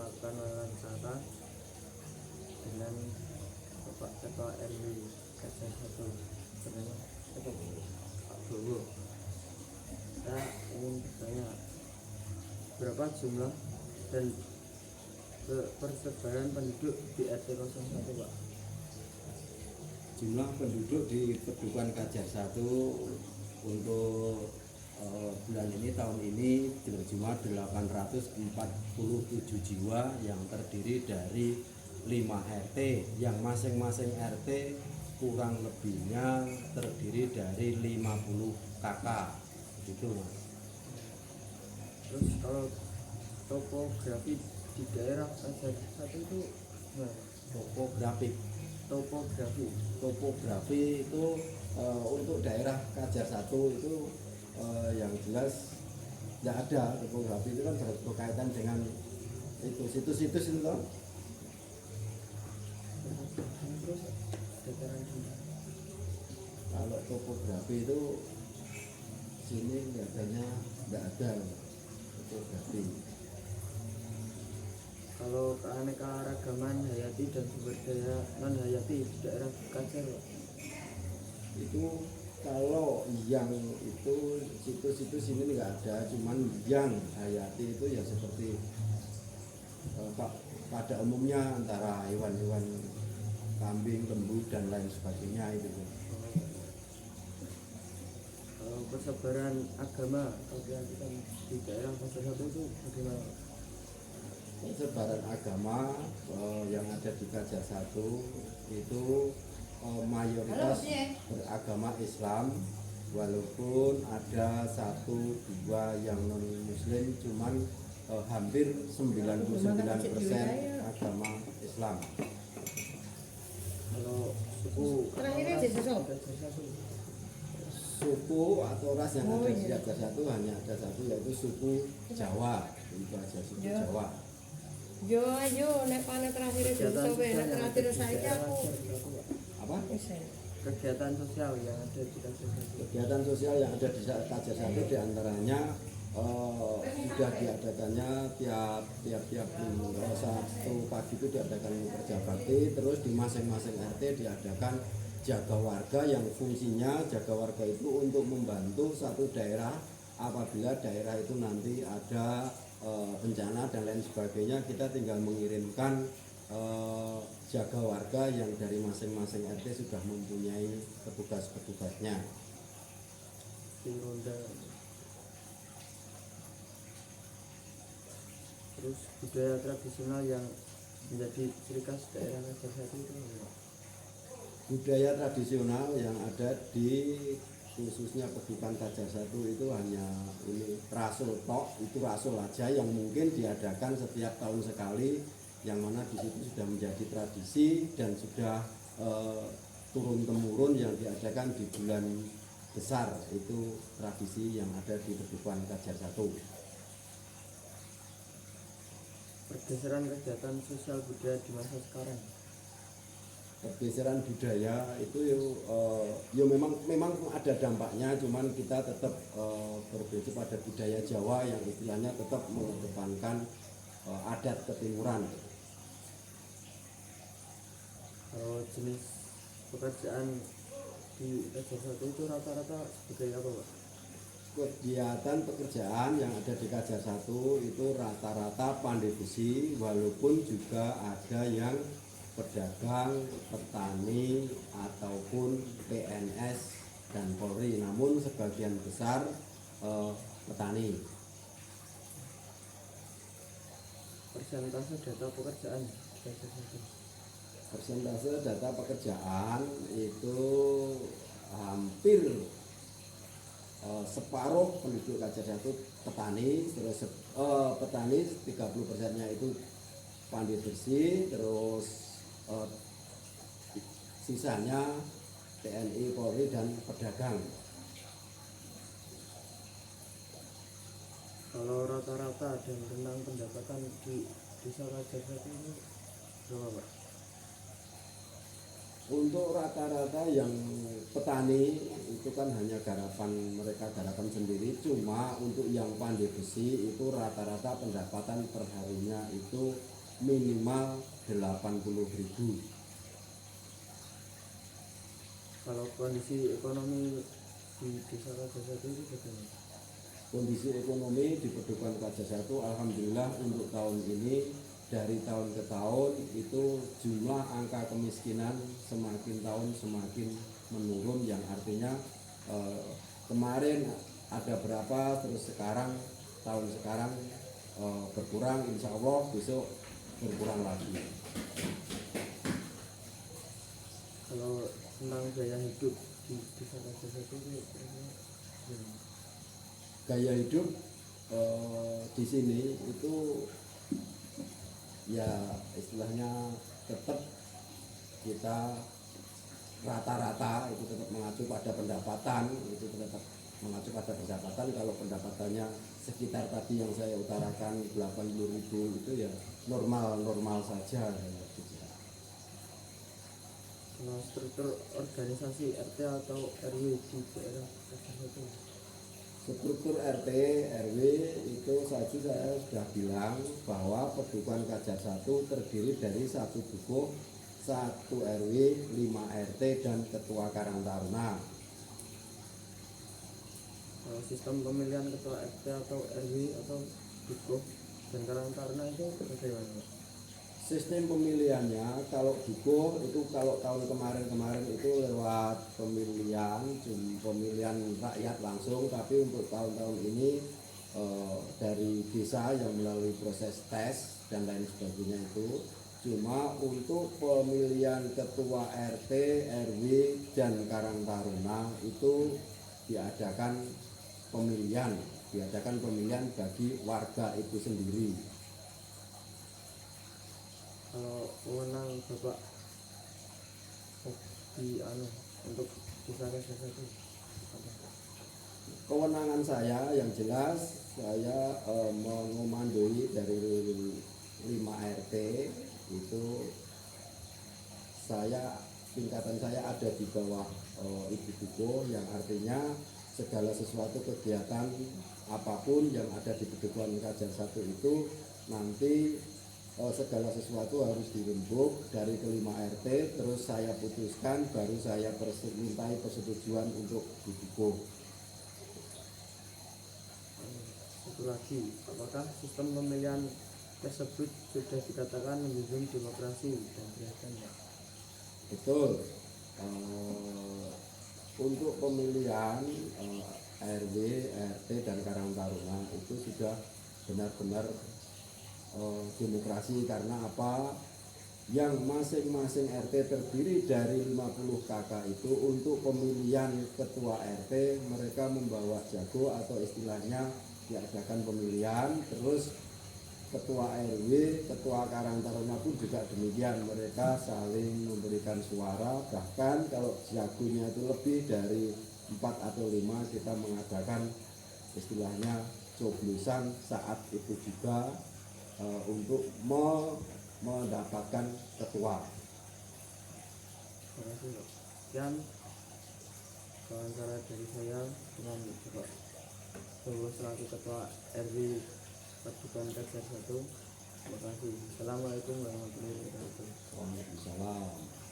melakukan wawancara dengan Bapak Ketua RW Kajar 1 bernama Pak Bowo. Saya ingin bertanya, berapa jumlah dan persebaran penduduk di RT 01, Pak? Jumlah penduduk di Pedukuhan Kajar 1 untuk bulan ini, tahun ini berjumlah 847 jiwa yang terdiri dari 5 RT yang masing-masing RT kurang lebihnya terdiri dari 50 kakak gitu, Mas. Terus kalau topografi di daerah Kajar 1 itu gimana? Topografi itu untuk daerah Kajar 1 itu yang jelas tidak ada. Topografi itu kan berkaitan dengan itu situs-situs itu loh. Terus dataran tinggi. Kalau topografi itu sini kelihatannya tidak ada topografi. Kalau keanekaragaman hayati dan sumber daya non hayati di daerah Kajar, Pak? Itu kalau yang itu situs-situs ini nggak ada, cuman yang hayati itu ya seperti pada umumnya antara hewan-hewan kambing, lembu dan lain sebagainya itu. Kalau persebaran agama atau keyakinan di daerah Kajar 1 itu bagaimana? Persebaran agama yang ada di Kajar 1 itu mayoritas beragama Islam, walaupun ada 1-2 yang non muslim, cuman hampir 99% agama Islam. Kalau suku Terakhirnya desa sopo? Suku atau ras yang ada di Kajar 1 hanya ada satu, yaitu suku Jawa. Itu aja, suku Jawa. Yo nek panen terakhir desa sopo, nek terakhir saiki aku Apa? kegiatan sosial yang ada di Kajar 1. Kegiatan sosial yang ada di Kajar 1 diantaranya sudah diadakannya tiap minggu. Satu pagi itu diadakan kerja bakti, terus di masing-masing RT diadakan jaga warga, yang fungsinya jaga warga itu untuk membantu satu daerah apabila daerah itu nanti ada bencana dan lain sebagainya. Kita tinggal mengirimkan jaga warga yang dari masing-masing RT sudah mempunyai petugas-petugasnya. Di ronda. Terus budaya tradisional yang menjadi ciri khas daerah Kajar 1 itu apa? Budaya tradisional yang ada di khususnya Pedukuhan Kajar 1 itu hanya ini rasul tok, itu rasul aja yang mungkin diadakan setiap tahun sekali, yang mana di situ sudah menjadi tradisi dan sudah turun temurun yang diadakan di bulan besar. Itu tradisi yang ada di Pedukuhan Kajar 1. Pergeseran kegiatan sosial budaya di masa sekarang. Pergeseran budaya itu ya memang ada dampaknya, cuman kita tetap berbasis pada budaya Jawa yang istilahnya tetap mengedepankan adat ketimuran. Kalau jenis pekerjaan di Kajar 1 itu rata-rata sebagai apa, Pak? Kegiatan pekerjaan yang ada di Kajar 1 itu rata-rata pandai besi, walaupun juga ada yang pedagang, petani, ataupun PNS dan Polri, namun sebagian besar petani. Persentase data pekerjaan di Kajar 1. Persentase data pekerjaan itu hampir separuh penduduk Kajar 1 petani, terus petani 30%-nya itu pandai bersih, terus sisanya TNI, Polri dan pedagang. Kalau rata-rata dan tentang pendapatan di desa Kajar 1 ini berapa, Pak? Untuk rata-rata yang petani itu kan hanya mereka garapan sendiri, cuma untuk yang pandai besi itu rata-rata pendapatan perharinya itu minimal 80.000. Kalau kondisi ekonomi di desa Raja Satu itu bagaimana? Kondisi ekonomi di Pedukuhan Raja Satu alhamdulillah untuk tahun ini dari tahun ke tahun itu jumlah angka kemiskinan semakin tahun semakin menurun, yang artinya kemarin ada berapa terus sekarang tahun sekarang berkurang, insya Allah besok berkurang lagi. Kalau tentang gaya hidup di desa Raja Satu itu gimana? Gaya hidup di sini itu ya istilahnya tetap kita rata-rata itu tetap mengacu pada pendapatan, itu tetap mengacu pada pendapatan. Kalau pendapatannya sekitar tadi yang saya utarakan 80.000 itu ya normal saja. Kalau struktur organisasi RT atau RW di daerah Raja Satu, Struktur RT RW itu saya sudah bilang bahwa Pedukuhan Kajar Satu terdiri dari 1 dukuh, 1 RW, 5 RT dan ketua Karang Taruna. kalau sistem pemilihan ketua RT atau RW atau dukuh dan Karang Taruna itu bagaimana? Sistem pemilihannya kalau dukuh itu kalau tahun kemarin itu lewat pemilihan rakyat langsung, tapi untuk tahun-tahun ini dari desa yang melalui proses tes dan lain sebagainya itu. Cuma untuk pemilihan ketua RT, RW dan Karang Taruna itu diadakan pemilihan bagi warga itu sendiri. Kalau wewenang Bapak di untuk desa Raja Satu apa? Kewenangan saya yang jelas saya mengomandoi dari 5 RT itu, tingkatan saya ada di bawah Ibu Dukuh, yang artinya segala sesuatu kegiatan apapun yang ada di Pedukuhan Kajar Satu itu nanti segala sesuatu harus dirembuk dari kelima RT, terus saya putuskan, baru saya mintai persetujuan untuk Dukuh. Satu lagi, apakah sistem pemilihan tersebut sudah dikatakan menjunjung demokrasi dan keadilan? Betul. Untuk pemilihan RW, RT dan Karang Taruna itu sudah benar-benar demokrasi, karena apa? Yang masing-masing RT terdiri dari 50 kakak itu untuk pemilihan ketua RT mereka membawa jago atau istilahnya diadakan pemilihan, terus ketua RW, ketua Karang Taruna pun juga demikian, mereka saling memberikan suara, bahkan kalau jagonya itu lebih dari 4 atau 5 kita mengadakan istilahnya coblosan saat itu juga untuk mendapatkan ketua. Terima kasih Pak. Sekian wawancara dari saya dengan Bapak Bowo selaku ketua RW Pedukuhan Kajar Satu. Terima kasih. Assalamualaikum warahmatullahi wabarakatuh. Waalaikumsalam.